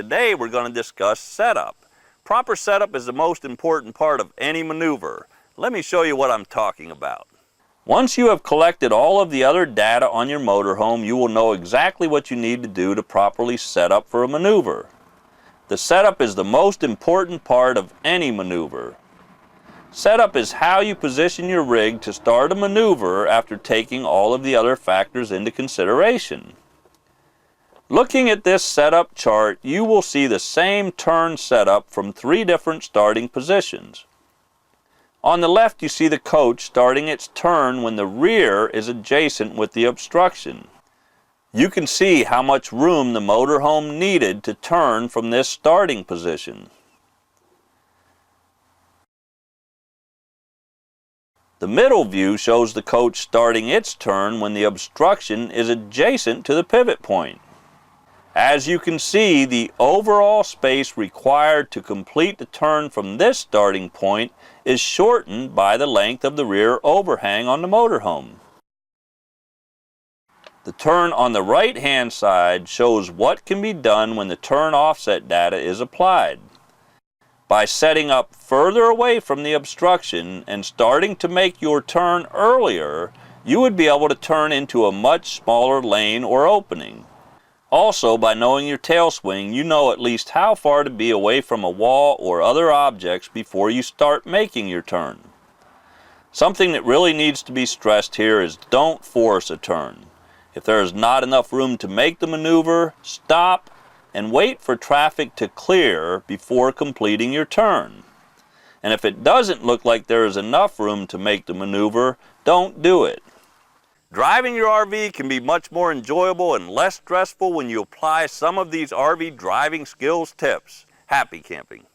today we're going to discuss setup. Proper setup is the most important part of any maneuver. Let me show you what I'm talking about. Once you have collected all of the other data on your motorhome, you will know exactly what you need to do to properly set up for a maneuver. The setup is the most important part of any maneuver. Setup is how you position your rig to start a maneuver after taking all of the other factors into consideration. Looking at this setup chart, you will see the same turn setup from 3 different starting positions. On the left you see the coach starting its turn when the rear is adjacent with the obstruction. You can see how much room the motorhome needed to turn from this starting position. The middle view shows the coach starting its turn when the obstruction is adjacent to the pivot point. As you can see, the overall space required to complete the turn from this starting point is shortened by the length of the rear overhang on the motorhome. The turn on the right-hand side shows what can be done when the turn offset data is applied. By setting up further away from the obstruction and starting to make your turn earlier, you would be able to turn into a much smaller lane or opening. Also, by knowing your tail swing, you know at least how far to be away from a wall or other objects before you start making your turn. Something that really needs to be stressed here is don't force a turn. If there is not enough room to make the maneuver, stop and wait for traffic to clear before completing your turn. And if it doesn't look like there is enough room to make the maneuver, don't do it. Driving your RV can be much more enjoyable and less stressful when you apply some of these RV driving skills tips. Happy camping!